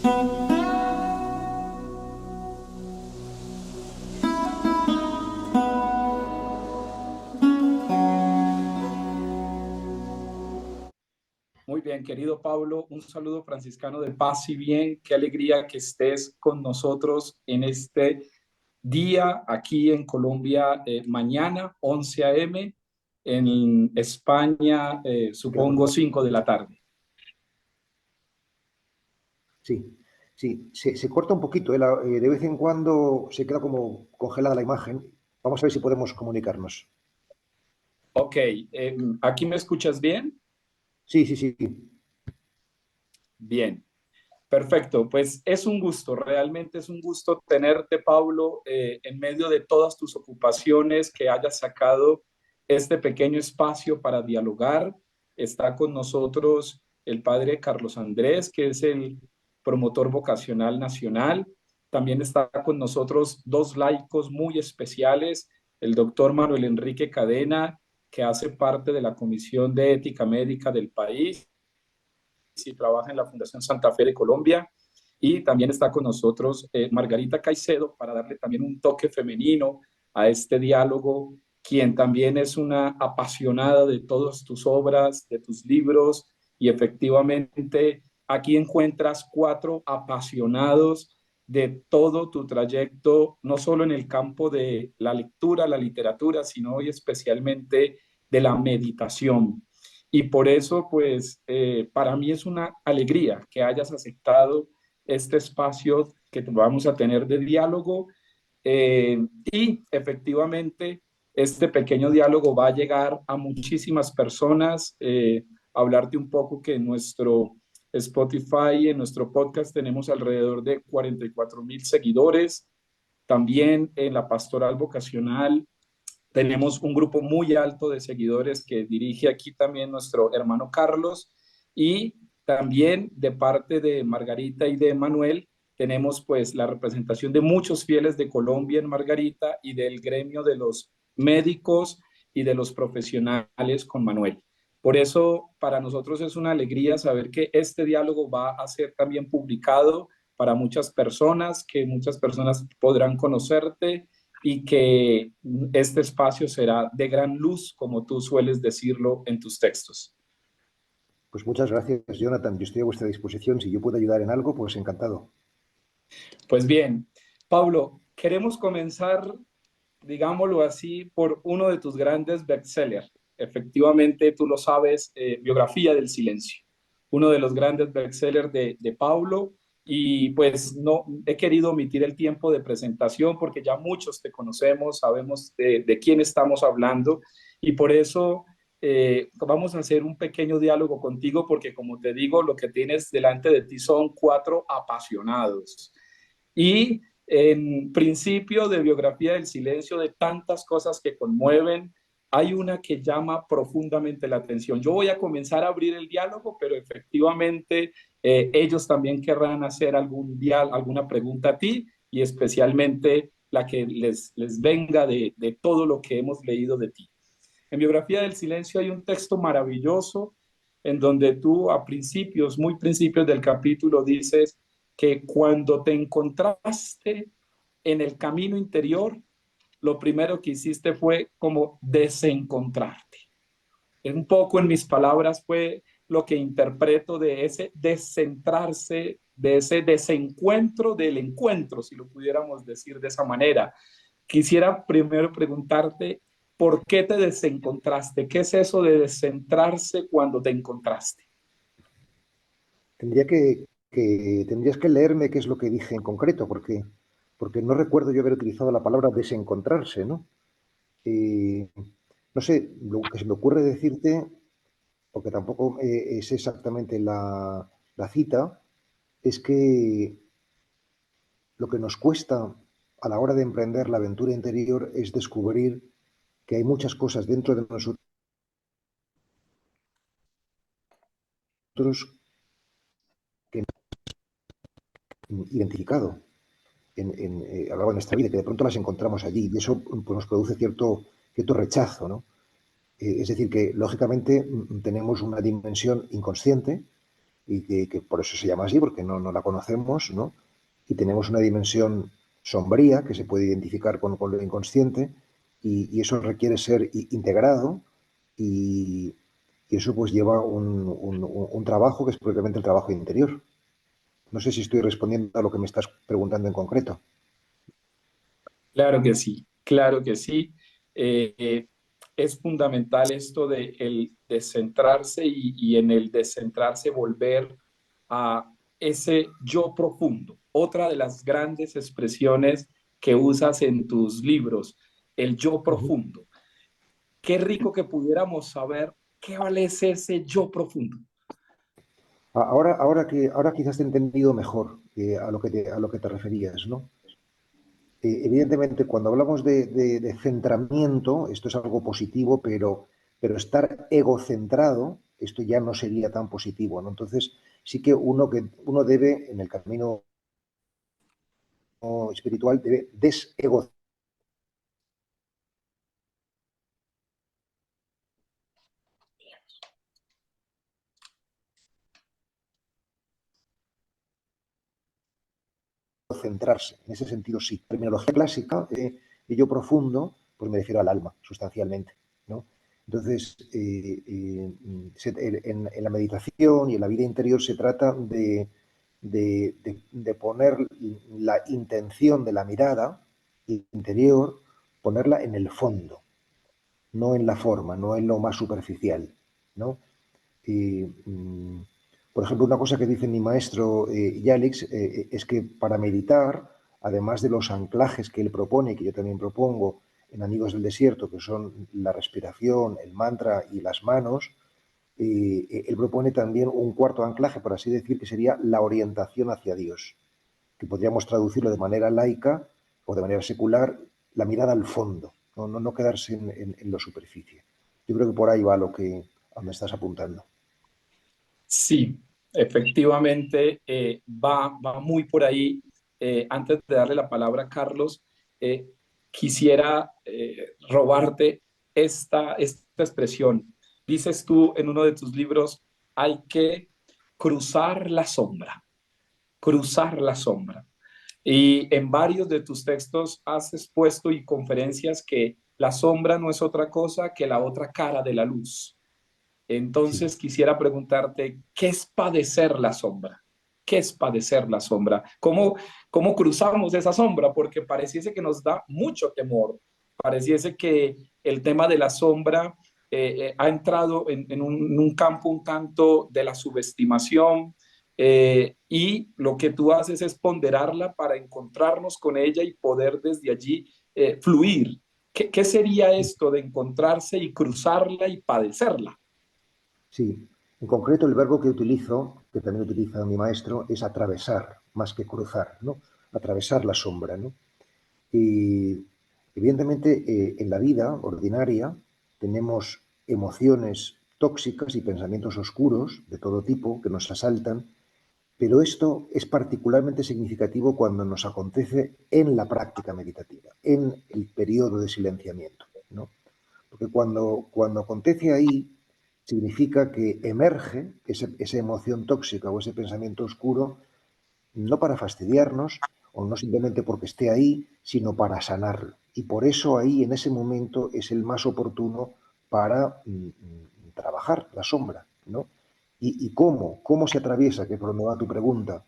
Muy bien, querido Pablo, un saludo franciscano de paz y bien. Qué alegría que estés con nosotros en este día aquí en Colombia, mañana 11 a.m., en España, supongo 5 de la tarde. Sí, sí, se corta un poquito, de vez en cuando se queda como congelada la imagen. Vamos a ver si podemos comunicarnos. Ok, ¿aquí me escuchas bien? Sí, sí, sí. Bien. Perfecto, pues es un gusto, realmente es un gusto tenerte, Pablo, en medio de todas tus ocupaciones, que hayas sacado este pequeño espacio para dialogar. Está con nosotros el padre Carlos Andrés, que es el promotor vocacional nacional. También está con nosotros dos laicos muy especiales, el doctor Manuel Enrique Cadena, que hace parte de la Comisión de Ética Médica del país y trabaja en la Fundación Santa Fe de Colombia. Y también está con nosotros Margarita Caicedo para darle también un toque femenino a este diálogo, quien también es una apasionada de todas tus obras, de tus libros, y efectivamente aquí encuentras cuatro apasionados de todo tu trayecto, no solo en el campo de la lectura, la literatura, sino hoy especialmente de la meditación. Y por eso, pues, para mí es una alegría que hayas aceptado este espacio que vamos a tener de diálogo. Y efectivamente, este pequeño diálogo va a llegar a muchísimas personas. Hablarte un poco que en nuestro Spotify, en nuestro podcast, tenemos alrededor de 44,000 seguidores. También en la pastoral vocacional tenemos un grupo muy alto de seguidores que dirige aquí también nuestro hermano Carlos, y también de parte de Margarita y de Manuel tenemos pues la representación de muchos fieles de Colombia en Margarita y del gremio de los médicos y de los profesionales con Manuel. Por eso para nosotros es una alegría saber que este diálogo va a ser también publicado para muchas personas, que muchas personas podrán conocerte y que este espacio será de gran luz, como tú sueles decirlo en tus textos. Pues muchas gracias, Jonathan. Yo estoy a vuestra disposición. Si yo puedo ayudar en algo, pues encantado. Pues bien, Pablo, queremos comenzar, digámoslo así, por uno de tus grandes bestsellers. Efectivamente, tú lo sabes, Biografía del Silencio, uno de los grandes bestsellers de Pablo. Y pues no he querido omitir el tiempo de presentación porque ya muchos te conocemos, sabemos de quién estamos hablando, y por eso vamos a hacer un pequeño diálogo contigo porque, como te digo, lo que tienes delante de ti son cuatro apasionados. Y en principio de Biografía del Silencio, de tantas cosas que conmueven, hay una que llama profundamente la atención. Yo voy a comenzar a abrir el diálogo, pero efectivamente ellos también querrán hacer alguna pregunta a ti, y especialmente la que les venga de todo lo que hemos leído de ti. En Biografía del Silencio hay un texto maravilloso en donde tú a principios, muy principios del capítulo, dices que cuando te encontraste en el camino interior, lo primero que hiciste fue como desencontrarte. Un poco en mis palabras fue lo que interpreto de ese descentrarse, de ese desencuentro del encuentro, si lo pudiéramos decir de esa manera. Quisiera primero preguntarte, ¿por qué te desencontraste? ¿Qué es eso de descentrarse cuando te encontraste? Tendrías que leerme qué es lo que dije en concreto, porque no recuerdo yo haber utilizado la palabra desencontrarse, ¿no? Eh, no sé, lo que se me ocurre decirte, porque tampoco es exactamente la cita, es que lo que nos cuesta a la hora de emprender la aventura interior es descubrir que hay muchas cosas dentro de nosotros que no hemos identificado a lo largo de nuestra vida, que de pronto las encontramos allí, y eso pues, nos produce cierto rechazo, ¿no? Es decir, que lógicamente tenemos una dimensión inconsciente y que por eso se llama así, porque no la conocemos, ¿no? Y tenemos una dimensión sombría que se puede identificar con lo inconsciente y eso requiere ser integrado y, y eso pues lleva un trabajo que es propiamente el trabajo interior. No sé si estoy respondiendo a lo que me estás preguntando en concreto. Claro que sí, claro que sí. Es fundamental esto de el descentrarse y en el descentrarse volver a ese yo profundo. Otra de las grandes expresiones que usas en tus libros, el yo Ujú. profundo. Qué rico que pudiéramos saber qué vale ese yo profundo. Ahora quizás te he entendido mejor a lo que te referías, ¿no? Evidentemente, cuando hablamos de centramiento, esto es algo positivo, pero estar egocentrado, esto ya no sería tan positivo, ¿no? Entonces, sí que uno debe, en el camino espiritual, debe centrarse. En ese sentido, sí. Terminología clásica, ello profundo, pues me refiero al alma, sustancialmente, ¿no? Entonces, en la meditación y en la vida interior se trata de poner la intención de la mirada interior, ponerla en el fondo, no en la forma, no en lo más superficial, ¿no? Y, por ejemplo, una cosa que dice mi maestro Yalix es que para meditar, además de los anclajes que él propone, que yo también propongo en Amigos del Desierto, que son la respiración, el mantra y las manos, él propone también un cuarto anclaje, por así decir, que sería la orientación hacia Dios, que podríamos traducirlo de manera laica o de manera secular, la mirada al fondo, no quedarse en lo superficie. Yo creo que por ahí va a me estás apuntando. Sí, efectivamente, va muy por ahí. Antes de darle la palabra a Carlos, eh, quisiera robarte esta expresión. Dices tú en uno de tus libros, hay que cruzar la sombra, cruzar la sombra. Y en varios de tus textos has expuesto y conferencias que la sombra no es otra cosa que la otra cara de la luz. Sí. Entonces quisiera preguntarte, ¿qué es padecer la sombra? ¿Qué es padecer la sombra? ¿Cómo cruzamos esa sombra? Porque pareciese que nos da mucho temor, pareciese que el tema de la sombra ha entrado en un campo un tanto de la subestimación y lo que tú haces es ponderarla para encontrarnos con ella y poder desde allí fluir. ¿Qué sería esto de encontrarse y cruzarla y padecerla? Sí, en concreto el verbo que utilizo, que también utiliza mi maestro, es atravesar, más que cruzar, ¿no? Atravesar la sombra, ¿no? Y evidentemente en la vida ordinaria tenemos emociones tóxicas y pensamientos oscuros de todo tipo que nos asaltan, pero esto es particularmente significativo cuando nos acontece en la práctica meditativa, en el periodo de silenciamiento, ¿no? Porque cuando acontece ahí, significa que emerge esa emoción tóxica o ese pensamiento oscuro, no para fastidiarnos o no simplemente porque esté ahí, sino para sanarlo. Y por eso ahí, en ese momento, es el más oportuno para trabajar la sombra, ¿no? ¿Y cómo se atraviesa? Que por donde va tu pregunta.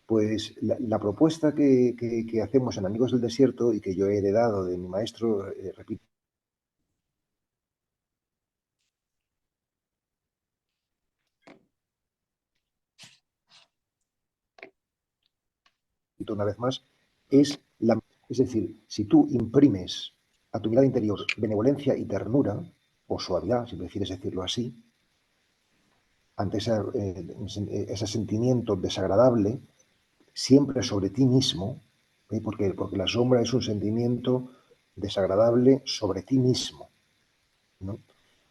Pues la propuesta que hacemos en Amigos del Desierto y que yo he heredado de mi maestro, repito, una vez más, es decir, si tú imprimes a tu mirada interior benevolencia y ternura, o suavidad, si prefieres decirlo así, ante ese sentimiento desagradable, siempre sobre ti mismo, porque la sombra es un sentimiento desagradable sobre ti mismo, ¿no?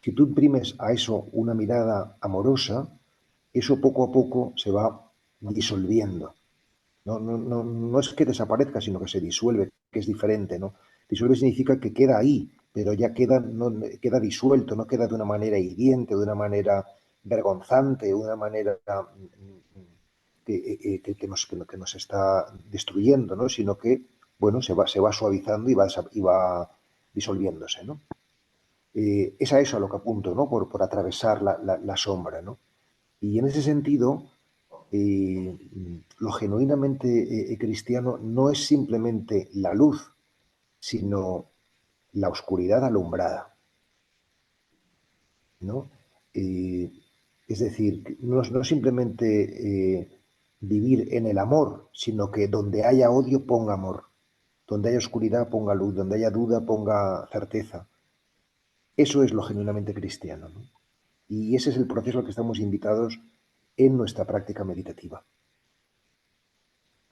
Si tú imprimes a eso una mirada amorosa, eso poco a poco se va disolviendo. No es que desaparezca, sino que se disuelve, que es diferente, ¿no? Disuelve significa que queda ahí, pero ya queda, no, queda disuelto, no queda de una manera hiriente, de una manera vergonzante, de una manera que nos está destruyendo, ¿no? Sino que, bueno, se va suavizando y va disolviéndose, ¿no? Es a eso a lo que apunto, ¿no? Por atravesar la sombra, ¿no? Y en ese sentido, lo genuinamente cristiano no es simplemente la luz, sino la oscuridad alumbrada, ¿no? Eh, es decir, no simplemente vivir en el amor, sino que donde haya odio ponga amor, donde haya oscuridad ponga luz, donde haya duda ponga certeza. Eso es lo genuinamente cristiano, ¿no? Y ese es el proceso al que estamos invitados en nuestra práctica meditativa.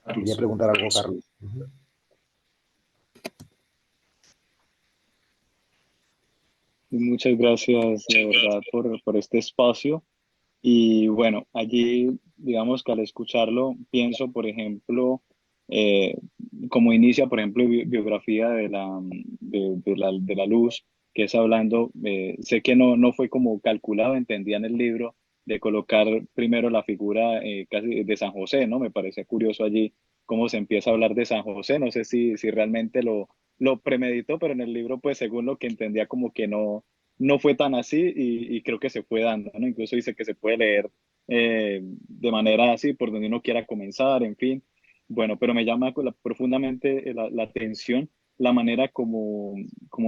Quería Carlos. preguntar algo, Carlos. Muchas gracias, de verdad, por este espacio. Y bueno, allí, digamos que al escucharlo, pienso, por ejemplo, eh, como inicia, por ejemplo, biografía de la luz, que es hablando, sé que no fue como calculado, entendía en el libro, de colocar primero la figura casi de San José, ¿no? Me parece curioso allí cómo se empieza a hablar de San José, no sé si realmente lo premeditó, pero en el libro, pues según lo que entendía, como que no fue tan así y creo que se fue dando, ¿no? Incluso dice que se puede leer de manera así, por donde uno quiera comenzar, en fin. Bueno, pero me llama profundamente la atención la manera como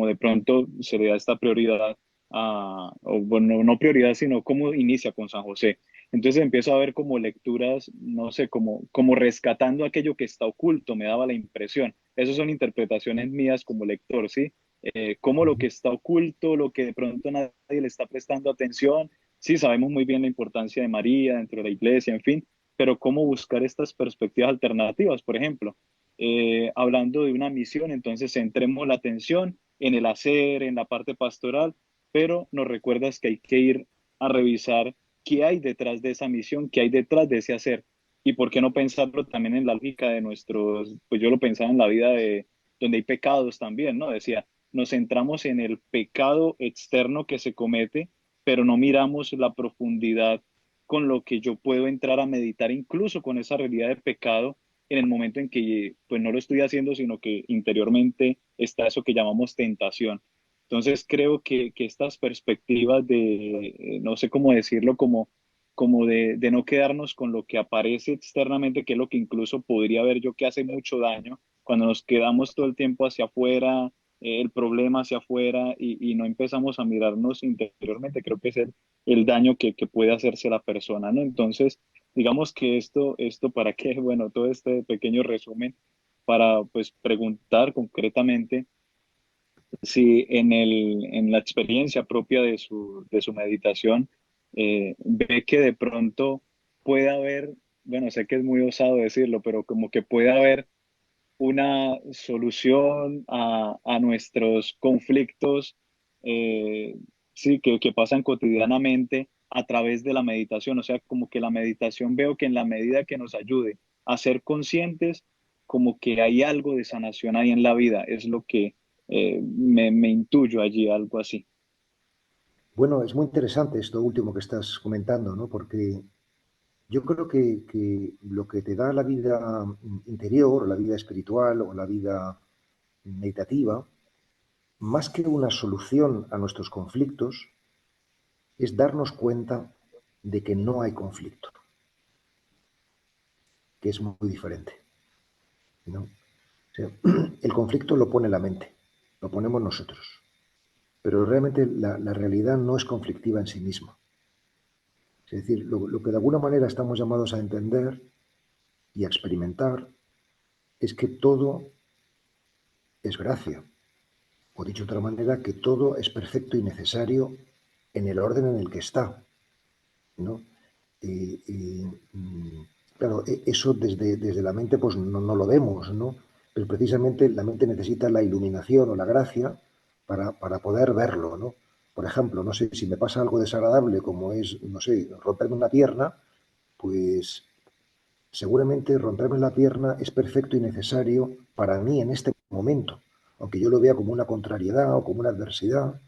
de pronto se le da esta prioridad o bueno, no prioridad, sino cómo inicia con San José. Entonces empiezo a ver como lecturas, no sé, como rescatando aquello que está oculto, me daba la impresión. Esas son interpretaciones mías como lector, ¿sí? Cómo lo que está oculto, lo que de pronto nadie le está prestando atención. Sí, sabemos muy bien la importancia de María dentro de la iglesia, en fin, pero cómo buscar estas perspectivas alternativas, por ejemplo, hablando de una misión, entonces centremos la atención en el hacer, en la parte pastoral, pero nos recuerdas que hay que ir a revisar qué hay detrás de esa misión, qué hay detrás de ese hacer. Y por qué no pensarlo también en la lógica de nuestros, pues yo lo pensaba en la vida de donde hay pecados también, ¿no? Decía, nos centramos en el pecado externo que se comete, pero no miramos la profundidad con lo que yo puedo entrar a meditar incluso con esa realidad de pecado en el momento en que pues no lo estoy haciendo, sino que interiormente está eso que llamamos tentación. Entonces creo que estas perspectivas de, no sé cómo decirlo, como de no quedarnos con lo que aparece externamente, que es lo que incluso podría ver yo que hace mucho daño, cuando nos quedamos todo el tiempo hacia afuera, el problema hacia afuera y no empezamos a mirarnos interiormente, creo que es el daño que puede hacerse la persona, ¿no? Entonces, digamos que esto para qué, bueno, todo este pequeño resumen para pues preguntar concretamente si en la experiencia propia de su meditación ve que de pronto puede haber, bueno, sé que es muy osado decirlo, pero como que puede haber una solución a nuestros conflictos, eh, sí, que pasan cotidianamente a través de la meditación. O sea, como que la meditación veo que en la medida que nos ayude a ser conscientes, como que hay algo de sanación ahí en la vida. Es lo que me intuyo allí, algo así. Bueno, es muy interesante esto último que estás comentando, ¿no? Porque yo creo que lo que te da la vida interior, o la vida espiritual, o la vida meditativa, más que una solución a nuestros conflictos, es darnos cuenta de que no hay conflicto, que es muy diferente, ¿no? O sea, el conflicto lo pone la mente, lo ponemos nosotros, pero realmente la realidad no es conflictiva en sí misma. Es decir, lo que de alguna manera estamos llamados a entender y a experimentar es que todo es gracia, o dicho de otra manera, que todo es perfecto y necesario en el orden en el que está, ¿no? Claro, eso desde la mente pues no lo vemos, ¿no? Pero precisamente la mente necesita la iluminación o la gracia para poder verlo, ¿no? Por ejemplo, no sé, si me pasa algo desagradable como es, no sé, romperme una pierna, pues seguramente romperme la pierna es perfecto y necesario para mí en este momento, aunque yo lo vea como una contrariedad o como una adversidad.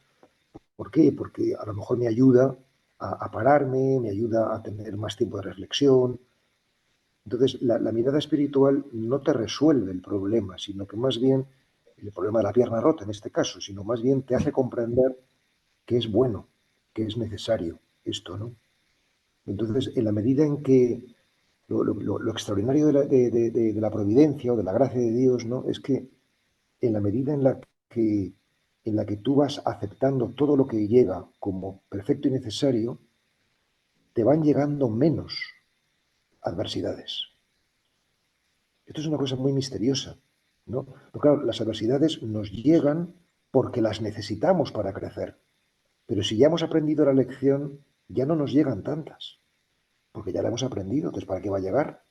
¿Por qué? Porque a lo mejor me ayuda a pararme, me ayuda a tener más tiempo de reflexión. Entonces, la mirada espiritual no te resuelve el problema, sino que más bien, el problema de la pierna rota en este caso, sino más bien te hace comprender que es bueno, que es necesario esto, ¿no? Entonces, en la medida en que lo extraordinario de la providencia o de la gracia de Dios, ¿no? Es que en la medida en la que tú vas aceptando todo lo que llega como perfecto y necesario, te van llegando menos adversidades. Esto es una cosa muy misteriosa, ¿no? Porque claro, las adversidades nos llegan porque las necesitamos para crecer. Pero si ya hemos aprendido la lección, ya no nos llegan tantas, porque ya la hemos aprendido, entonces ¿para qué va a llegar?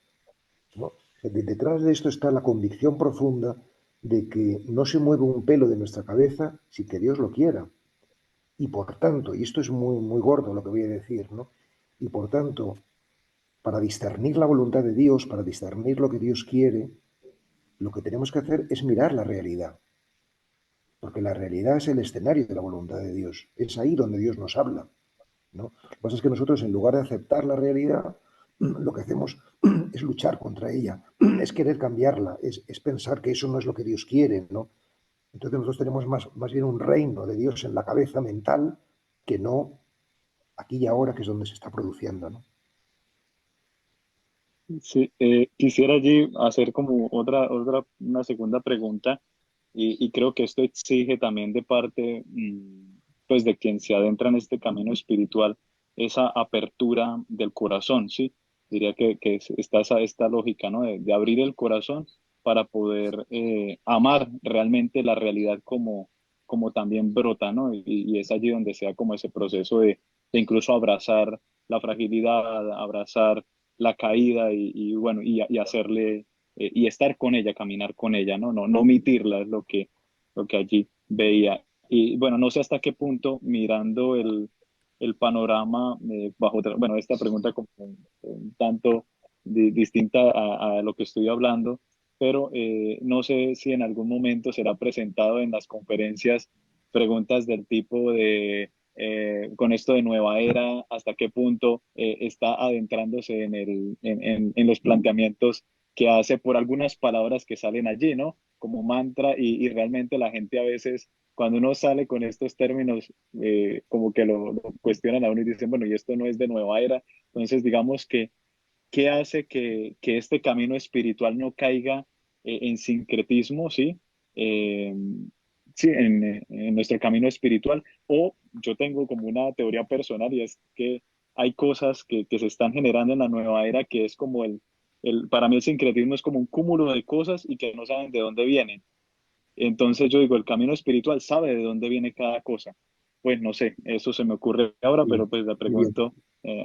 ¿No? Detrás de esto está la convicción profunda de que no se mueve un pelo de nuestra cabeza si que Dios lo quiera. Y por tanto, y esto es muy, muy gordo lo que voy a decir, ¿no? Y por tanto, para discernir la voluntad de Dios, para discernir lo que Dios quiere, lo que tenemos que hacer es mirar la realidad, porque la realidad es el escenario de la voluntad de Dios, es ahí donde Dios nos habla, ¿no? Lo que pasa es que nosotros, en lugar de aceptar la realidad, lo que hacemos es luchar contra ella, es querer cambiarla, es pensar que eso no es lo que Dios quiere, ¿no? Entonces nosotros tenemos más bien un reino de Dios en la cabeza mental que no aquí y ahora, que es donde se está produciendo, ¿no? Sí, quisiera allí hacer como una segunda pregunta y creo que esto exige también de parte, pues de quien se adentra en este camino espiritual, esa apertura del corazón, ¿sí? Diría que está esta lógica, ¿no? De abrir el corazón para poder amar realmente la realidad como también brota, ¿no? Y es allí donde sea como ese proceso de incluso abrazar la fragilidad, abrazar la caída y bueno, y hacerle, y estar con ella, caminar con ella, ¿no? No omitirla es lo que allí veía. Y bueno, no sé hasta qué punto mirando el panorama, bueno, esta pregunta como un tanto distinta a lo que estoy hablando, pero no sé si en algún momento será presentado en las conferencias preguntas del tipo de con esto de nueva era, hasta qué punto está adentrándose en los planteamientos que hace por algunas palabras que salen allí, ¿no? Como mantra y realmente la gente a veces, cuando uno sale con estos términos, como que lo cuestionan a uno y dicen, bueno, y esto no es de nueva era. Entonces, digamos que, ¿qué hace que este camino espiritual no caiga en sincretismo, ¿sí? Eh, sí, en nuestro camino espiritual. O yo tengo como una teoría personal y es que hay cosas que se están generando en la nueva era que es como para mí el sincretismo es como un cúmulo de cosas y que no saben de dónde vienen. Entonces yo digo, el camino espiritual sabe de dónde viene cada cosa. Pues no sé, eso se me ocurre ahora, Sí, pero pues le muy bien. pregunto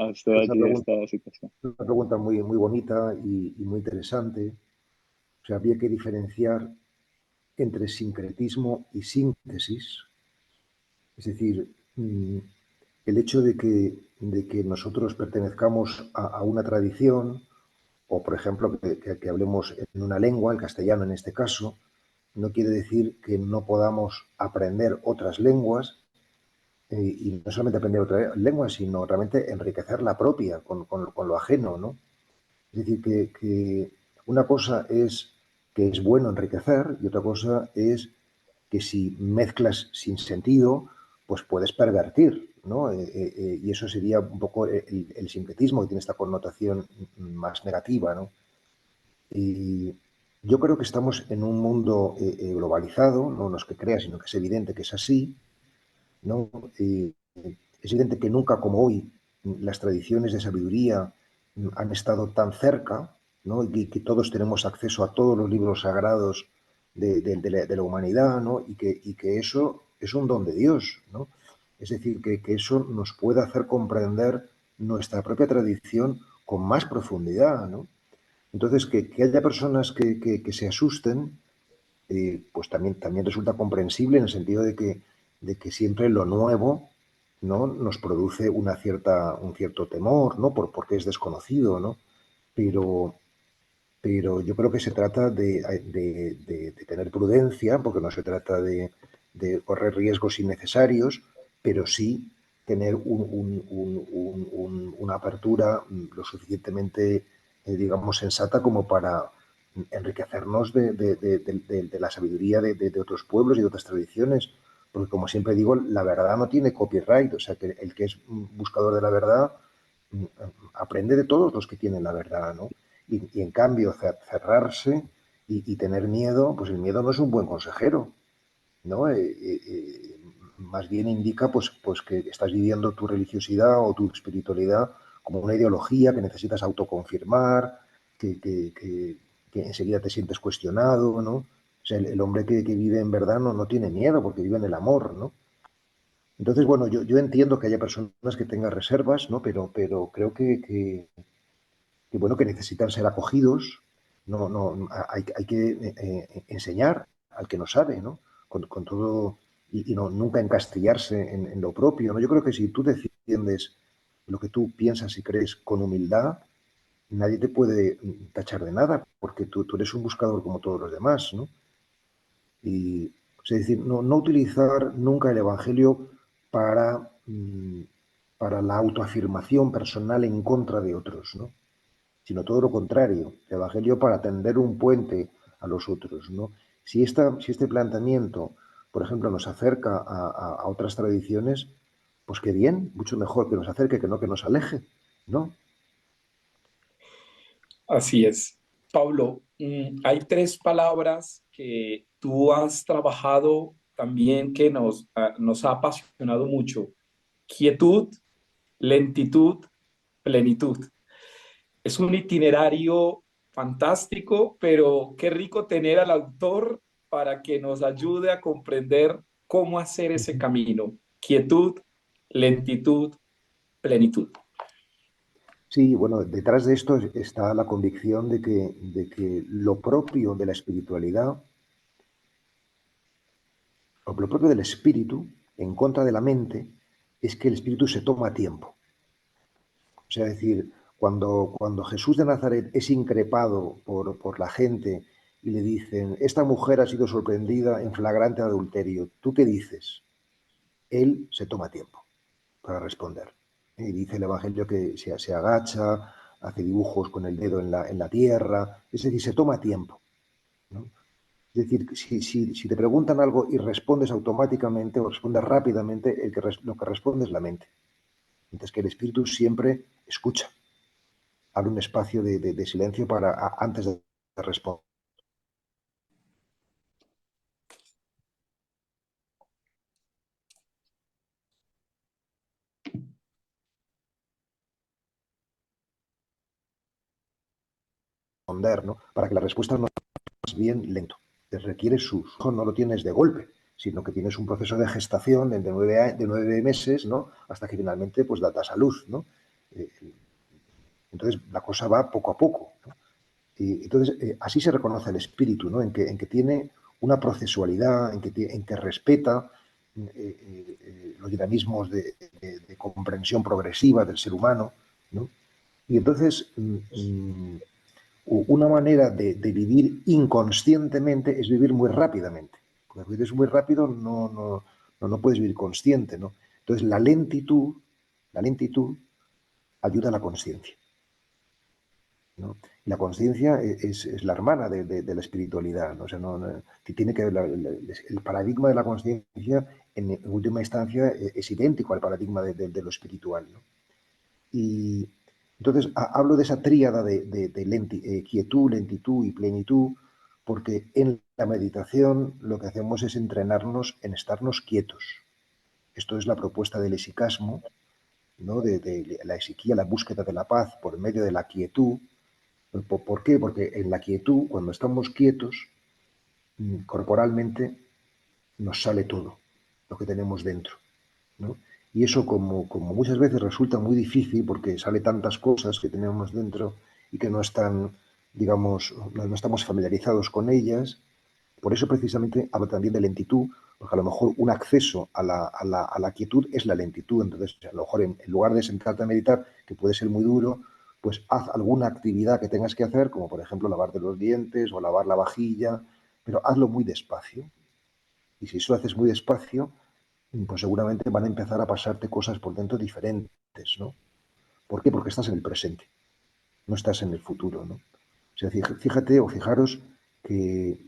a usted Es allí de esta situación. una pregunta muy, muy bonita y muy interesante. O sea, había que diferenciar entre sincretismo y síntesis. Es decir, el hecho de que nosotros pertenezcamos a una tradición, o por ejemplo, que hablemos en una lengua, el castellano en este caso, no quiere decir que no podamos aprender otras lenguas, y no solamente aprender otras lenguas, sino realmente enriquecer la propia con lo ajeno, ¿no? Es decir, que una cosa es que es bueno enriquecer y otra cosa es que si mezclas sin sentido, pues puedes pervertir, ¿no? Y eso sería un poco el sincretismo, que tiene esta connotación más negativa, ¿no? Y yo creo que estamos en un mundo globalizado, no nos que crea, sino que es evidente que es así, ¿no? Es evidente que nunca como hoy las tradiciones de sabiduría han estado tan cerca, ¿no? Y que todos tenemos acceso a todos los libros sagrados de la humanidad, ¿no? Y que eso es un don de Dios, ¿no? Es decir, que eso nos puede hacer comprender nuestra propia tradición con más profundidad, ¿no? Entonces, que haya personas que se asusten, pues también resulta comprensible en el sentido de que siempre lo nuevo, ¿no? Nos produce un cierto temor, ¿no? Porque es desconocido, ¿no? Pero, pero yo creo que se trata de tener prudencia, porque no se trata de correr riesgos innecesarios, pero sí tener una apertura lo suficientemente, digamos, sensata como para enriquecernos de la sabiduría de otros pueblos y de otras tradiciones. Porque, como siempre digo, la verdad no tiene copyright. O sea, que el que es buscador de la verdad aprende de todos los que tienen la verdad, ¿no? Y en cambio, cerrarse y tener miedo, pues el miedo no es un buen consejero, ¿no? Más bien indica pues que estás viviendo tu religiosidad o tu espiritualidad como una ideología que necesitas autoconfirmar, que enseguida te sientes cuestionado, ¿no? O sea, el hombre que vive en verdad no tiene miedo porque vive en el amor, ¿no? Entonces, bueno, yo entiendo que haya personas que tengan reservas, ¿no? Pero creo bueno, que necesitan ser acogidos, hay que enseñar al que no sabe, ¿no? Con todo, y no, nunca encastillarse en lo propio, ¿no? Yo creo que si tú defiendes lo que tú piensas y crees con humildad, nadie te puede tachar de nada, porque tú eres un buscador como todos los demás, ¿no? Y, es decir, no utilizar nunca el Evangelio para, para la autoafirmación personal en contra de otros, ¿no? Sino todo lo contrario, el Evangelio para tender un puente a los otros, ¿no? Si este planteamiento, por ejemplo, nos acerca a otras tradiciones, pues qué bien, mucho mejor que nos acerque que nos aleje, ¿no? Así es. Pablo, hay tres palabras que tú has trabajado también que nos ha apasionado mucho. Quietud, lentitud, plenitud. Es un itinerario fantástico, pero qué rico tener al autor para que nos ayude a comprender cómo hacer ese camino. Quietud, lentitud, plenitud. Sí, bueno, detrás de esto está la convicción de que lo propio de la espiritualidad, o lo propio del espíritu, en contra de la mente, es que el espíritu se toma tiempo. O sea, es decir, cuando Jesús de Nazaret es increpado por la gente y le dicen, esta mujer ha sido sorprendida en flagrante adulterio, ¿tú qué dices? Él se toma tiempo para responder. Y dice el Evangelio que se agacha, hace dibujos con el dedo en la tierra, es decir, se toma tiempo, ¿no? Es decir, si te preguntan algo y respondes automáticamente o respondes rápidamente, lo que responde es la mente. Mientras que el espíritu siempre escucha, abre un espacio de silencio antes de responder. ¿No? Para que la respuesta no es bien lento. Te requiere no lo tienes de golpe, sino que tienes un proceso de gestación de 9 meses, ¿no? Hasta que finalmente pues das a luz, ¿no? Eh, entonces la cosa va poco a poco, ¿no? Y entonces así se reconoce el espíritu, ¿no? En que tiene una procesualidad, en que respeta los dinamismos de comprensión progresiva del ser humano, ¿no? Y entonces una manera de vivir inconscientemente es vivir muy rápidamente. Cuando vives muy rápido no puedes vivir consciente, ¿no? Entonces la lentitud ayuda a la conciencia, ¿no? La conciencia es la hermana de la espiritualidad, ¿no? O sea, tiene que el paradigma de la conciencia en última instancia es idéntico al paradigma de lo espiritual, ¿no? Y entonces hablo de esa tríada de quietud, lentitud y plenitud, porque en la meditación lo que hacemos es entrenarnos en estarnos quietos. Esto es la propuesta del esicasmo, ¿no? De la esiquía, la búsqueda de la paz por medio de la quietud. ¿Por qué? Porque en la quietud, cuando estamos quietos, corporalmente nos sale todo lo que tenemos dentro, ¿no? Y eso como muchas veces resulta muy difícil porque sale tantas cosas que tenemos dentro y que no están, digamos, no estamos familiarizados con ellas. Por eso precisamente hablo también de lentitud, porque a lo mejor un acceso a la quietud es la lentitud. Entonces, a lo mejor en lugar de sentarte a meditar, que puede ser muy duro, pues haz alguna actividad que tengas que hacer, como por ejemplo lavarte los dientes o lavar la vajilla, pero hazlo muy despacio. Y si eso lo haces muy despacio, pues seguramente van a empezar a pasarte cosas por dentro diferentes, ¿no? ¿Por qué? Porque estás en el presente, no estás en el futuro, ¿no? O sea, fíjate o fijaros que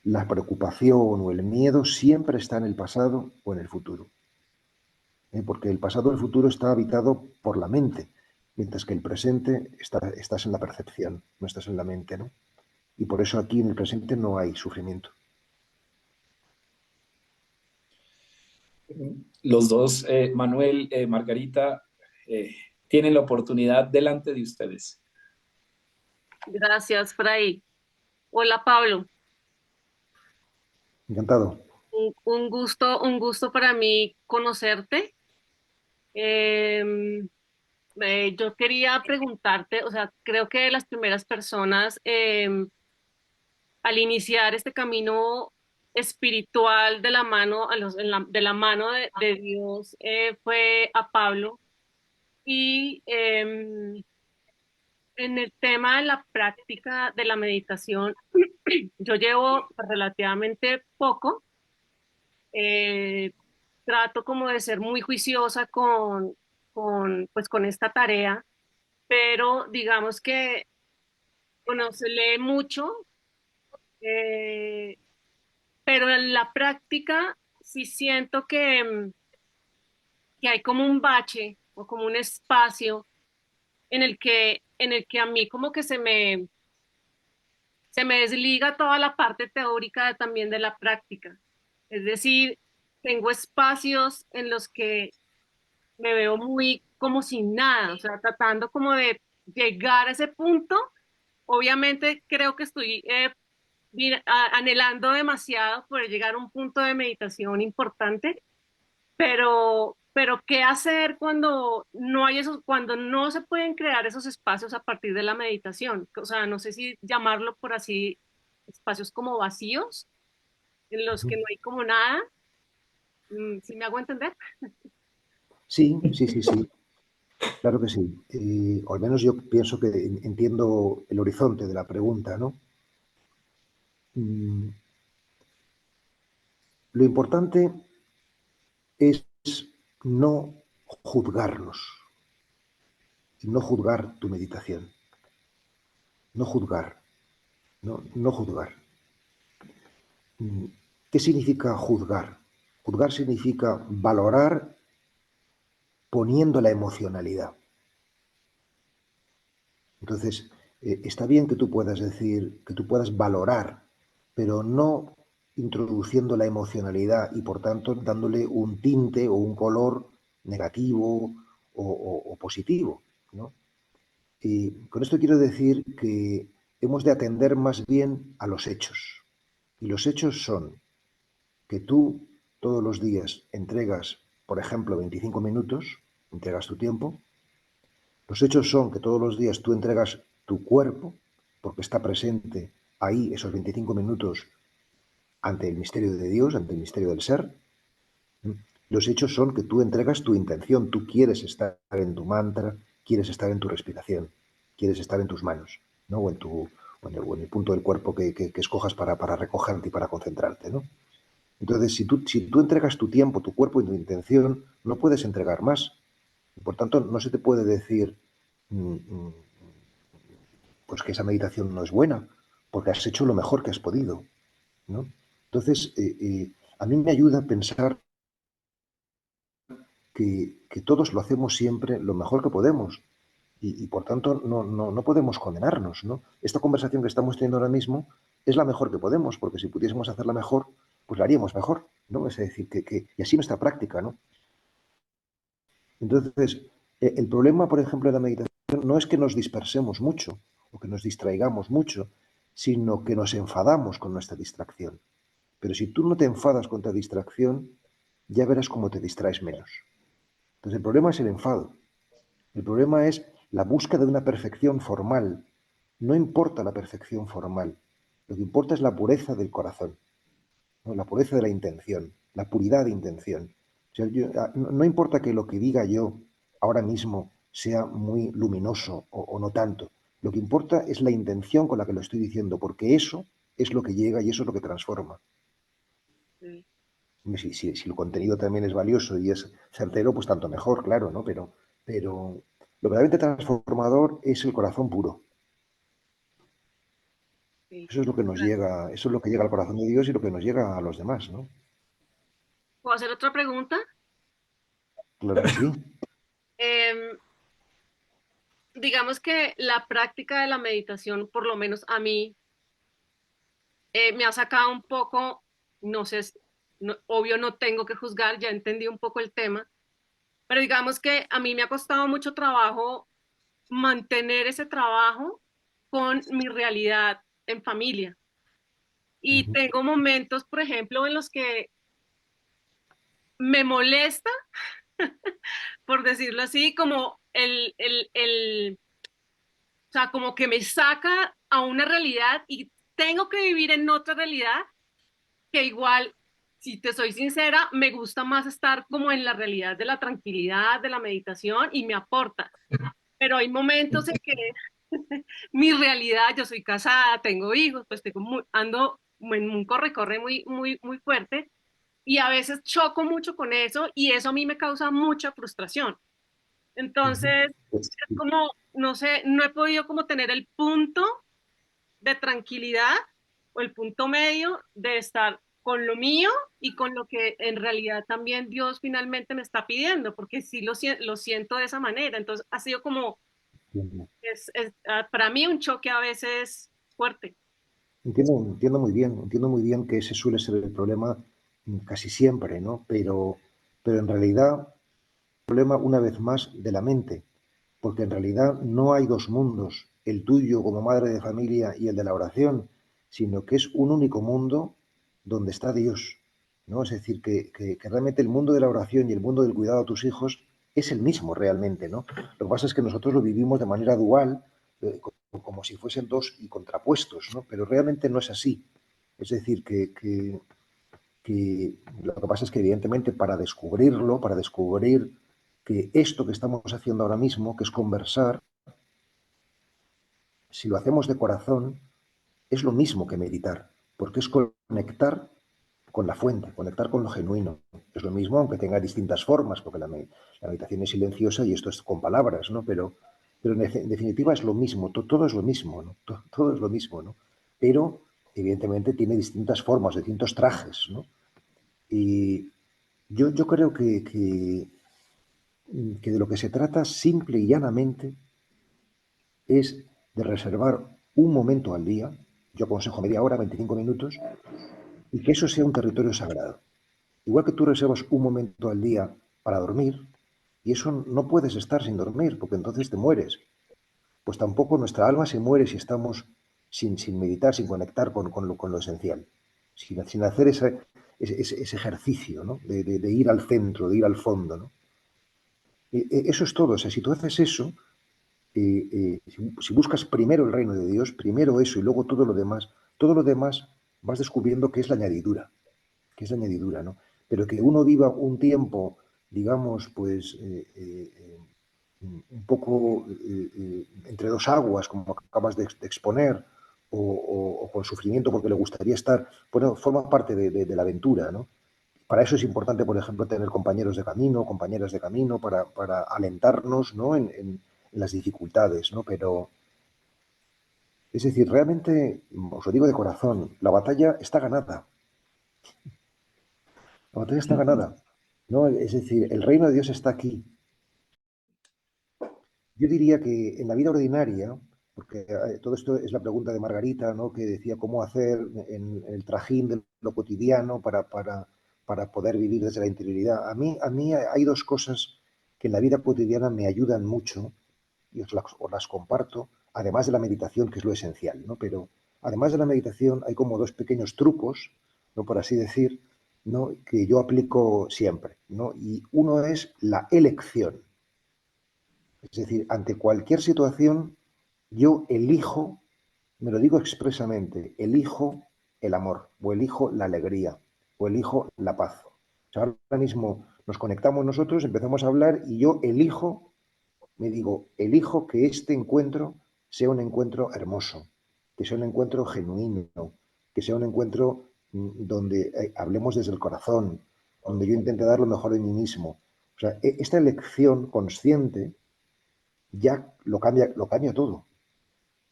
la preocupación o el miedo siempre está en el pasado o en el futuro. Porque el pasado o el futuro está habitado por la mente, mientras que el presente estás en la percepción, no estás en la mente, ¿no? Y por eso aquí en el presente no hay sufrimiento. Los dos, Manuel, Margarita, eh, tienen la oportunidad delante de ustedes. Gracias, Fray. Hola, Pablo. Encantado. Un gusto para mí conocerte. Eh, yo quería preguntarte, o sea, creo que las primeras personas al iniciar este camino espiritual de la mano, de la mano de Dios, fue a Pablo. Y en el tema de la práctica de la meditación, yo llevo relativamente poco. eh, Trato como de ser muy juiciosa pues, con esta tarea, pero digamos que, bueno, se lee mucho, eh, pero en la práctica sí siento que hay como un bache o como un espacio en el que a mí como que se me desliga toda la parte teórica también de la práctica. Es decir, tengo espacios en los que me veo muy como sin nada, o sea, tratando como de llegar a ese punto. Obviamente creo que estoy anhelando demasiado poder llegar a un punto de meditación importante, pero ¿qué hacer cuando no hay esos, cuando no se pueden crear esos espacios a partir de la meditación? O sea, no sé si llamarlo por así, espacios como vacíos, en los que no hay como nada. ¿Sí me hago entender? Sí, sí, sí, sí. Claro que sí. O al menos yo pienso que entiendo el horizonte de la pregunta, ¿no? Mm, Lo importante es no juzgarnos y no juzgar tu meditación. No juzgar, no juzgar. ¿Qué significa juzgar? Juzgar significa valorar poniendo la emocionalidad. Entonces, está bien que tú puedas decir, que tú puedas valorar, pero no introduciendo la emocionalidad y por tanto dándole un tinte o un color negativo o positivo, ¿no? Y con esto quiero decir que hemos de atender más bien a los hechos. Y los hechos son que tú todos los días entregas, por ejemplo, 25 minutos, entregas tu tiempo. Los hechos son que todos los días tú entregas tu cuerpo, porque está presente ahí esos 25 minutos ante el misterio de Dios, ante el misterio del ser. Los hechos son que tú entregas tu intención, tú quieres estar en tu mantra, quieres estar en tu respiración, quieres estar en tus manos, ¿no? O en el punto del cuerpo que escojas para recogerte y para concentrarte, ¿no? Entonces, si tú entregas tu tiempo, tu cuerpo y tu intención, no puedes entregar más. Por tanto, no se te puede decir pues que esa meditación no es buena, porque has hecho lo mejor que has podido, ¿no? Entonces, a mí me ayuda a pensar que todos lo hacemos siempre lo mejor que podemos y por tanto no podemos condenarnos, ¿no? Esta conversación que estamos teniendo ahora mismo es la mejor que podemos, porque si pudiésemos hacerla mejor, pues la haríamos mejor, ¿no? Es decir, y así nuestra práctica, ¿no? Entonces, el problema, por ejemplo, de la meditación no es que nos dispersemos mucho o que nos distraigamos mucho, sino que nos enfadamos con nuestra distracción. Pero si tú no te enfadas con tu distracción, ya verás cómo te distraes menos. Entonces, el problema es el enfado. El problema es la búsqueda de una perfección formal. No importa la perfección formal. Lo que importa es la pureza del corazón, ¿no? La pureza de la intención, la puridad de intención. O sea, no importa que lo que diga yo ahora mismo sea muy luminoso o no tanto. Lo que importa es la intención con la que lo estoy diciendo, porque eso es lo que llega y eso es lo que transforma. Sí. Si el contenido también es valioso y es certero, pues tanto mejor, claro, ¿no? Pero lo verdaderamente transformador es el corazón puro. Sí. Eso es lo que nos llega, eso es lo que llega al corazón de Dios y lo que nos llega a los demás, ¿no? ¿Puedo hacer otra pregunta? Claro que sí. Em, digamos que la práctica de la meditación, por lo menos a mí, me ha sacado un poco, no sé, obvio no tengo que juzgar, ya entendí un poco el tema, pero digamos que a mí me ha costado mucho trabajo mantener ese trabajo con mi realidad en familia. Y Ujú, tengo momentos, por ejemplo, en los que me molesta, por decirlo así, como o sea, como que me saca a una realidad y tengo que vivir en otra realidad que igual, si te soy sincera, me gusta más estar como en la realidad de la tranquilidad, de la meditación y me aporta. Pero hay momentos en que mi realidad, yo soy casada, tengo hijos, pues ando en un corre-corre muy fuerte y a veces choco mucho con eso y eso a mí me causa mucha frustración. ujú. Entonces, Pues, es como, no sé, no he podido como tener el punto de tranquilidad o el punto medio de estar con lo mío y con lo que en realidad también Dios finalmente me está pidiendo, porque sí lo siento de esa manera. Entonces, ha sido como, para mí un choque a veces fuerte. entiendo muy bien que ese suele ser el problema casi siempre, ¿no? Pero en realidad, problema una vez más de la mente, porque en realidad no hay dos mundos, el tuyo como madre de familia y el de la oración, sino que es un único mundo donde está Dios, ¿no? Es decir, que realmente el mundo de la oración y el mundo del cuidado a tus hijos es el mismo realmente, ¿no? Lo que pasa es que nosotros lo vivimos de manera dual, como si fuesen dos y contrapuestos, ¿no? Pero realmente no es así. Es decir, que lo que pasa es que evidentemente para descubrirlo, para descubrir que esto que estamos haciendo ahora mismo, que es conversar, si lo hacemos de corazón, es lo mismo que meditar, porque es conectar con la fuente, conectar con lo genuino. Es lo mismo, aunque tenga distintas formas, porque la meditación es silenciosa y esto es con palabras, ¿no? Pero en definitiva es lo mismo, todo es lo mismo, ¿no? Todo es lo mismo, ¿no? Pero evidentemente tiene distintas formas, distintos trajes, ¿no? Y yo creo que de lo que se trata simple y llanamente es de reservar un momento al día, yo aconsejo media hora, 25 minutos, y que eso sea un territorio sagrado. Igual que tú reservas un momento al día para dormir, y eso no puedes estar sin dormir, porque entonces te mueres. Pues tampoco nuestra alma se muere si estamos sin meditar, sin conectar con lo esencial, sin hacer ese ejercicio, ¿no? De ir al centro, de ir al fondo, ¿no? Eso es todo. O sea, si tú haces eso, si buscas primero el reino de Dios, primero eso y luego todo lo demás vas descubriendo que es la añadidura, ¿no? Pero que uno viva un tiempo, digamos, pues un poco entre dos aguas, como acabas de exponer, o con sufrimiento porque le gustaría estar, bueno, forma parte de la aventura, ¿no? Para eso es importante, por ejemplo, tener compañeros de camino, compañeras de camino, para alentarnos, ¿no? En las dificultades, ¿no? Pero, es decir, realmente, os lo digo de corazón, la batalla está ganada. La batalla está ganada, ¿no? Es decir, el reino de Dios está aquí. Yo diría que en la vida ordinaria, porque todo esto es la pregunta de Margarita, ¿no? Que decía cómo hacer en el trajín de lo cotidiano para poder vivir desde la interioridad. A mí hay dos cosas que en la vida cotidiana me ayudan mucho y os las comparto, además de la meditación, que es lo esencial, ¿no? Pero además de la meditación hay como dos pequeños trucos, ¿no? Por así decir, ¿no? Que yo aplico siempre, ¿no? Y uno es la elección. Es decir, ante cualquier situación, yo elijo, me lo digo expresamente, elijo el amor, o elijo la alegría, o elijo la paz. O sea, ahora mismo nos conectamos nosotros, empezamos a hablar y yo elijo, me digo, elijo que este encuentro sea un encuentro hermoso, que sea un encuentro genuino, que sea un encuentro donde hablemos desde el corazón, donde yo intente dar lo mejor de mí mismo. O sea, esta elección consciente ya lo cambia todo.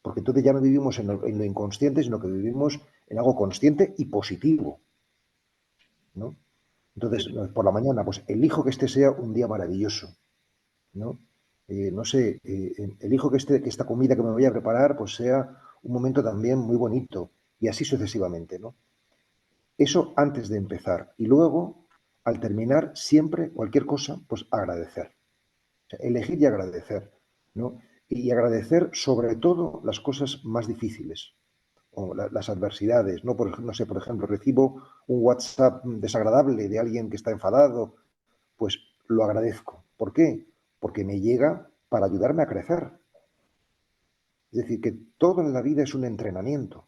Porque entonces ya no vivimos en lo inconsciente, sino que vivimos en algo consciente y positivo, ¿no? Entonces, por la mañana, pues elijo que este sea un día maravilloso, ¿no? No sé, elijo que esta comida que me voy a preparar pues sea un momento también muy bonito y así sucesivamente, ¿no? Eso antes de empezar. Y luego, al terminar, siempre cualquier cosa, pues agradecer. O sea, elegir y agradecer, ¿no? Y agradecer sobre todo las cosas más difíciles o las adversidades, ¿no? No sé, por ejemplo, recibo un WhatsApp desagradable de alguien que está enfadado, pues lo agradezco. ¿Por qué? Porque me llega para ayudarme a crecer. Es decir, que todo en la vida es un entrenamiento.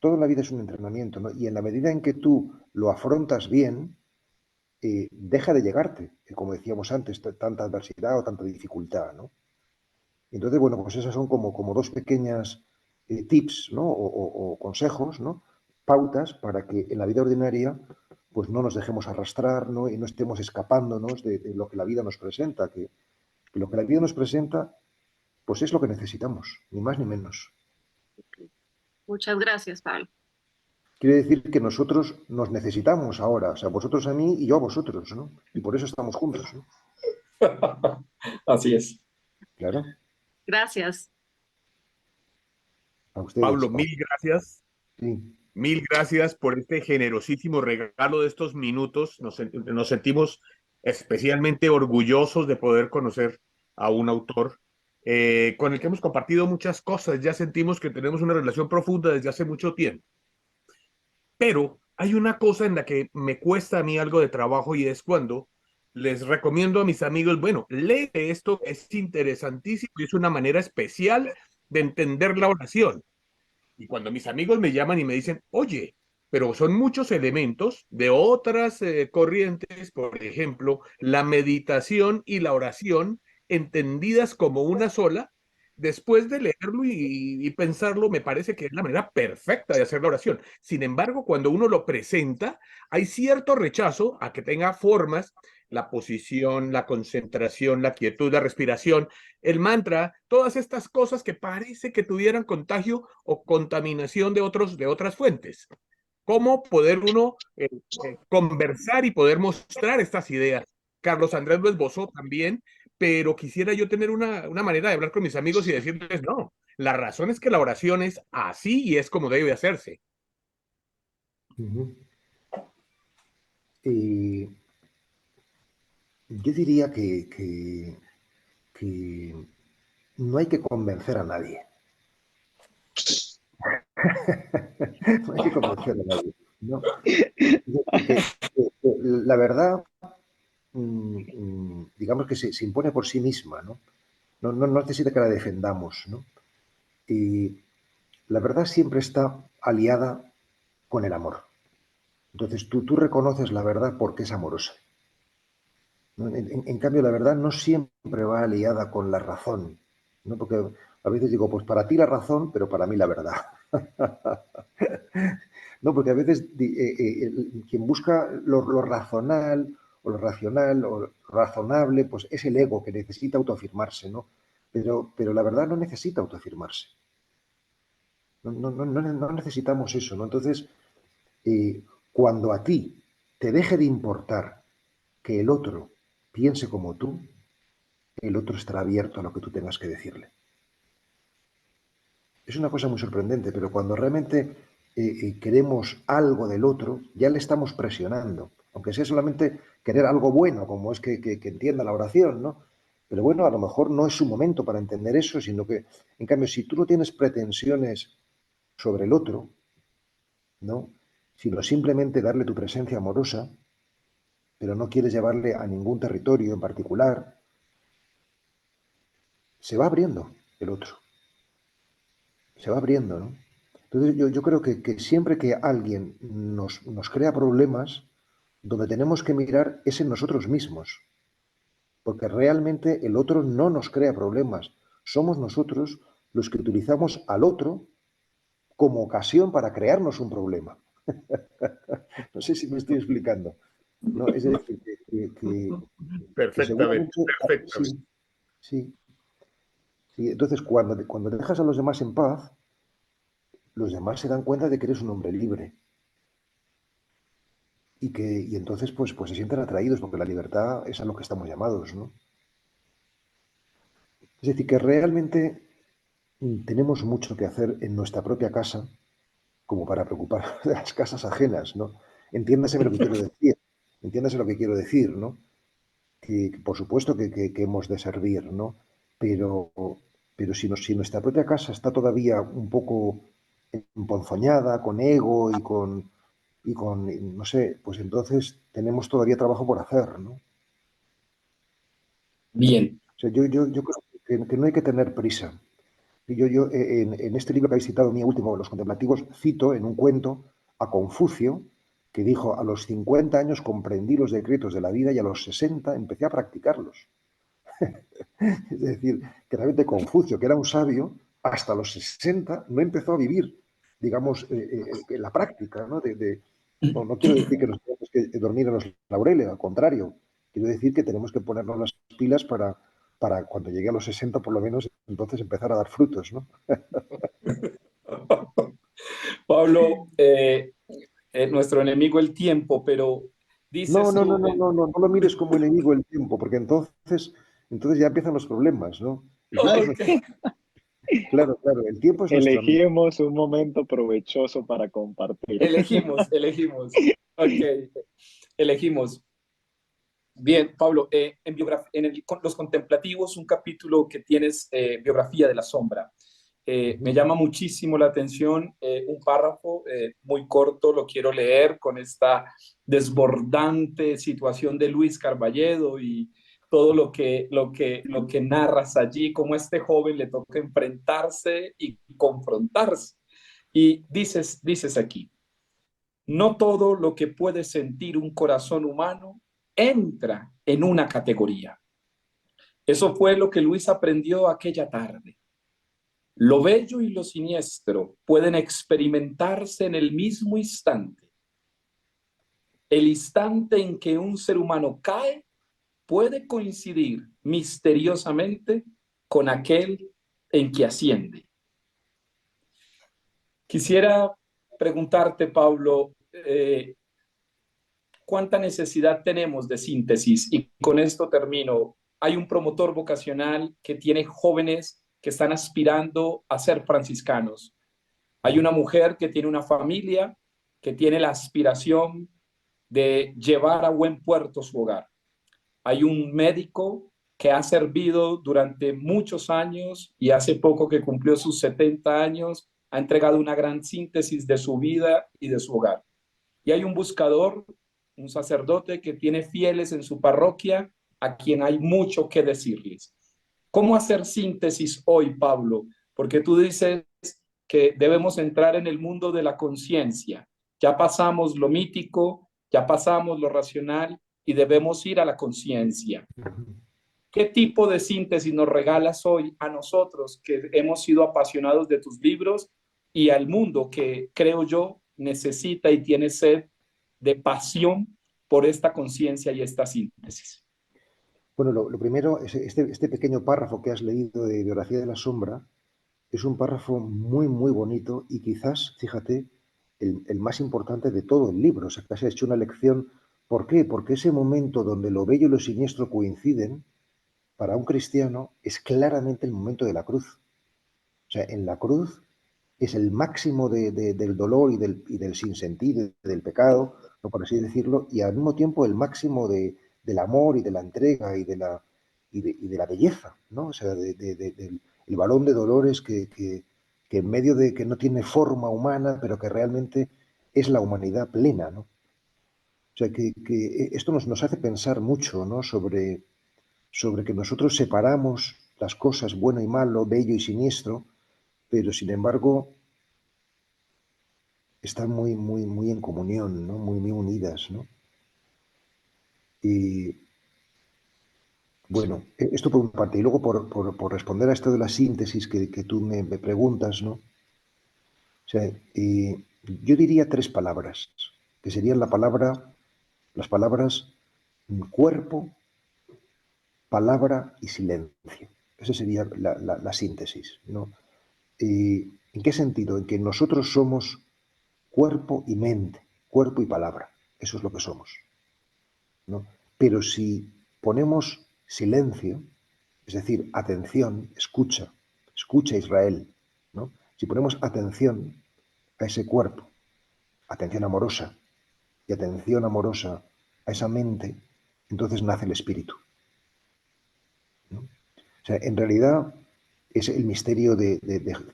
Todo en la vida es un entrenamiento, ¿no? Y en la medida en que tú lo afrontas bien, deja de llegarte, como decíamos antes, tanta adversidad o tanta dificultad, ¿no? Entonces, bueno, pues esas son como dos pequeñas tips, ¿no? O consejos, ¿no? Pautas para que en la vida ordinaria pues no nos dejemos arrastrar, ¿no? Y no estemos escapándonos de lo que la vida nos presenta, que lo que la vida nos presenta pues es lo que necesitamos, ni más ni menos. Muchas gracias, Pablo. Quiere decir que nosotros nos necesitamos ahora, o sea, vosotros a mí y yo a vosotros, ¿no? Y por eso estamos juntos, ¿no? Así es. Claro, Gracias. a ustedes. Pablo, mil gracias. Sí. Mil gracias por este generosísimo regalo de estos minutos. Nos sentimos especialmente orgullosos de poder conocer a un autor con el que hemos compartido muchas cosas. Ya sentimos que tenemos una relación profunda desde hace mucho tiempo. Pero hay una cosa en la que me cuesta a mí algo de trabajo y es cuando les recomiendo a mis amigos, bueno, lee esto, es interesantísimo y es una manera especial de entender la oración. Y cuando mis amigos me llaman y me dicen, oye, pero son muchos elementos de otras corrientes, por ejemplo, la meditación y la oración entendidas como una sola, después de leerlo y pensarlo, me parece que es la manera perfecta de hacer la oración. Sin embargo, cuando uno lo presenta, hay cierto rechazo a que tenga formas, la posición, la concentración, la quietud, la respiración, el mantra, todas estas cosas que parece que tuvieran contagio o contaminación de otras fuentes. ¿Cómo poder uno conversar y poder mostrar estas ideas? Carlos Andrés lo esbozó también, pero quisiera yo tener una manera de hablar con mis amigos y decirles, no, la razón es que la oración es así y es como debe hacerse. Uh-huh. Yo diría que no hay que convencer a nadie. No hay que convencer a nadie, ¿no? La verdad, digamos que se impone por sí misma, ¿no? No necesita que la defendamos, ¿no? Y la verdad siempre está aliada con el amor. Entonces tú reconoces la verdad porque es amorosa, ¿no? En cambio, la verdad no siempre va aliada con la razón, ¿no? Porque a veces digo, pues para ti la razón, pero para mí la verdad. No, porque a veces quien busca lo razonal o lo racional o lo razonable, pues es el ego que necesita autoafirmarse, ¿no? Pero la verdad no necesita autoafirmarse. No necesitamos eso, ¿no? Entonces, cuando a ti te deje de importar que el otro piense como tú, el otro estará abierto a lo que tú tengas que decirle. Es una cosa muy sorprendente, pero cuando realmente queremos algo del otro, ya le estamos presionando, aunque sea solamente querer algo bueno, como es que entienda la oración, ¿no? Pero bueno, a lo mejor no es su momento para entender eso, sino que, en cambio, si tú no tienes pretensiones sobre el otro, ¿no? Sino simplemente darle tu presencia amorosa, pero no quieres llevarle a ningún territorio en particular, se va abriendo el otro. Se va abriendo, ¿no? Entonces yo creo que siempre que alguien nos crea problemas, donde tenemos que mirar es en nosotros mismos, porque realmente el otro no nos crea problemas, somos nosotros los que utilizamos al otro como ocasión para crearnos un problema. No sé si me estoy explicando. ¿no? Es decir, que Perfectamente, seguramente, perfectamente. sí, sí, sí. Entonces, cuando dejas a los demás en paz, los demás se dan cuenta de que eres un hombre libre y entonces pues se sienten atraídos porque la libertad es a lo que estamos llamados, ¿no? Es decir, que realmente tenemos mucho que hacer en nuestra propia casa como para preocupar de las casas ajenas, ¿no? Entiéndase lo que quiero decir, entiéndase lo que quiero decir, ¿no? Que por supuesto que hemos de servir, ¿no? Pero, pero si nuestra propia casa está todavía un poco emponzoñada, con ego no sé, pues entonces tenemos todavía trabajo por hacer, ¿no? Bien, O sea, yo creo que no hay que tener prisa. En este libro que habéis citado, mi último, Los Contemplativos, cito en un cuento a Confucio, que dijo, a los 50 años comprendí los decretos de la vida y a los 60 empecé a practicarlos. Es decir, que realmente Confucio, que era un sabio, hasta los 60 no empezó a vivir, digamos, en la práctica, ¿no? No quiero decir que nos tenemos que dormir en los laureles, al contrario, quiero decir que tenemos que ponernos las pilas para cuando llegue a los 60, por lo menos, entonces empezar a dar frutos, ¿no? Pablo, nuestro enemigo el tiempo, pero No, dices no, no, tú, no, no, no, no lo mires como enemigo el tiempo, porque entonces ya empiezan los problemas, ¿no? El tiempo es ok, nuestro, claro, claro, el tiempo es nuestro amigo. Elegimos un momento provechoso para compartir. elegimos, ok, elegimos. Bien, Pablo, Los Contemplativos, un capítulo que tienes biografía de la sombra. Me Ujú. llama muchísimo la atención un párrafo muy corto, lo quiero leer con esta desbordante situación de Luis Carballedo y todo lo que narras allí, cómo a este joven le toca enfrentarse y confrontarse. Y dices aquí, no todo lo que puede sentir un corazón humano entra en una categoría. Eso fue lo que Luis aprendió aquella tarde. Lo bello y lo siniestro pueden experimentarse en el mismo instante. El instante en que un ser humano cae puede coincidir misteriosamente con aquel en que asciende. Quisiera preguntarte, Pablo, ¿cuánta necesidad tenemos de síntesis? Y con esto termino. Hay un promotor vocacional que tiene jóvenes que están aspirando a ser franciscanos. Hay una mujer que tiene una familia que tiene la aspiración de llevar a buen puerto su hogar. Hay un médico que ha servido durante muchos años y hace poco que cumplió sus 70 años, ha entregado una gran síntesis de su vida y de su hogar. Y hay un buscador, un sacerdote que tiene fieles en su parroquia a quien hay mucho que decirles. ¿Cómo hacer síntesis hoy, Pablo? Porque tú dices que debemos entrar en el mundo de la conciencia. Ya pasamos lo mítico, ya pasamos lo racional y debemos ir a la conciencia. ¿Qué tipo de síntesis nos regalas hoy a nosotros que hemos sido apasionados de tus libros y al mundo que creo yo necesita y tiene sed de pasión por esta conciencia y esta síntesis? Bueno, lo primero, este pequeño párrafo que has leído de Biografía de la Sombra es un párrafo muy, muy bonito y quizás, fíjate, el más importante de todo el libro. O sea, que has hecho una lección. ¿Por qué? Porque ese momento donde lo bello y lo siniestro coinciden, para un cristiano, es claramente el momento de la cruz. O sea, en la cruz es el máximo del dolor y del sinsentido, del pecado, ¿no? Por así decirlo, y al mismo tiempo el máximo del amor y de la entrega y de la belleza, ¿no? O sea, del el varón de dolores que en medio de que no tiene forma humana, pero que realmente es la humanidad plena, ¿no? O sea, que esto nos hace pensar mucho, ¿no? Sobre que nosotros separamos las cosas bueno y malo, bello y siniestro, pero sin embargo están muy, muy, muy en comunión, ¿no? Muy, muy unidas, ¿no? Y bueno, esto por una parte. Y luego por responder a esto de la síntesis que tú me preguntas, ¿no? O sea, yo diría tres palabras, que serían la palabra Las palabras cuerpo, palabra y silencio. Esa sería la síntesis, ¿no? ¿En qué sentido? En que nosotros somos cuerpo y mente, cuerpo y palabra. Eso es lo que somos, ¿no? Pero si ponemos silencio, es decir, atención, escucha, escucha Israel, ¿no? Si ponemos atención a ese cuerpo, atención amorosa, y atención amorosa a esa mente, entonces nace el espíritu, ¿no? O sea, en realidad es el misterio que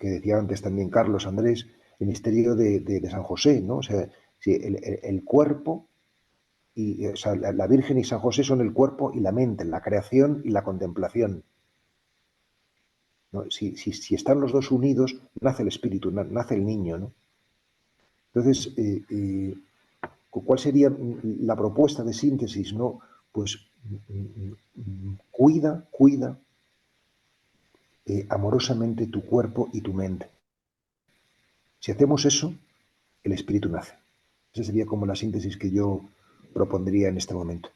decía antes también Carlos Andrés, el misterio de San José, ¿no? O sea, si el cuerpo y, o sea, la Virgen y San José son el cuerpo y la mente, la creación y la contemplación, ¿no? Si están los dos unidos, nace el espíritu, nace el niño, ¿no? Entonces, ¿cuál sería la propuesta de síntesis, no? Pues cuida amorosamente tu cuerpo y tu mente. Si hacemos eso, el espíritu nace. Esa sería como la síntesis que yo propondría en este momento.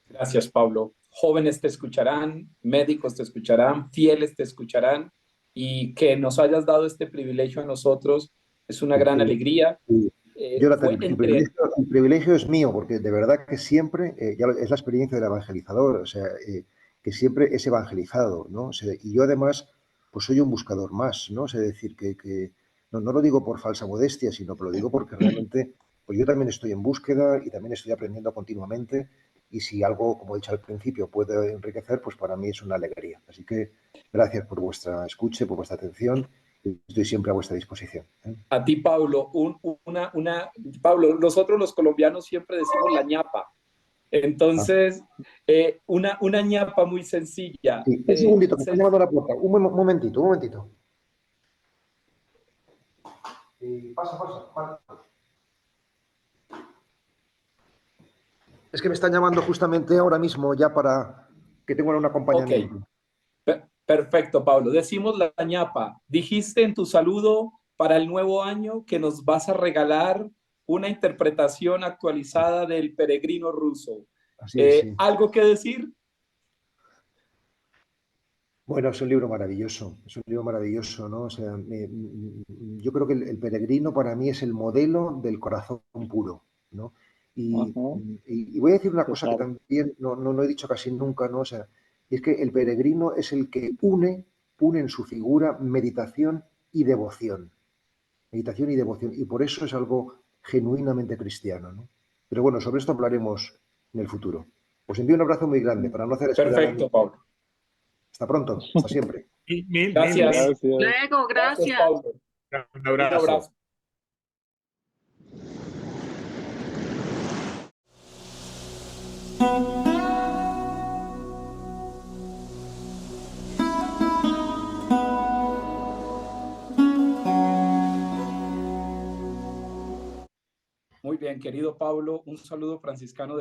Gracias, Pablo. Jóvenes te escucharán, médicos te escucharán, fieles te escucharán, y que nos hayas dado este privilegio a nosotros es una gran alegría. Jonathan, Fue entre... el privilegio es mío, porque de verdad que siempre, ya es la experiencia del evangelizador, o sea, que siempre es evangelizado, ¿no? O sea, y yo además, pues soy un buscador más, ¿no? O sea, decir que no lo digo por falsa modestia, sino que lo digo porque realmente, pues yo también estoy en búsqueda y también estoy aprendiendo continuamente, y si algo, como he dicho al principio, puede enriquecer, pues para mí es una alegría. Así que gracias por vuestra escucha, por vuestra atención, y estoy siempre a vuestra disposición, ¿eh? A ti, Pablo, Pablo, nosotros los colombianos siempre decimos la ñapa. Ah. Entonces, una ñapa muy sencilla. Sí, un segundito, que está llamando a la puerta. Un momentito, un momentito. Pasa. Es que me están llamando justamente ahora mismo ya para que tengan un acompañamiento. Ok, perfecto, Pablo. Decimos la ñapa. Dijiste en tu saludo para el nuevo año que nos vas a regalar una interpretación actualizada del Peregrino Ruso. Así es, sí. ¿Algo que decir? Bueno, es un libro maravilloso, ¿no? O sea, yo creo que el Peregrino para mí es el modelo del corazón puro, ¿no? Y, Ajá, y voy a decir una cosa que total. también no he dicho casi nunca, ¿no? O sea, y es que el peregrino es el que une en su figura meditación y devoción. Meditación y devoción. Y por eso es algo genuinamente cristiano, ¿no? Pero bueno, sobre esto hablaremos en el futuro. Os envío un abrazo muy grande para no hacer esperar a Perfecto, mí. Pablo. Hasta pronto, hasta siempre. Gracias. Gracias. Luego, Gracias, gracias. Pablo. Un Un abrazo. abrazo. Muy bien, querido Pablo, un saludo franciscano de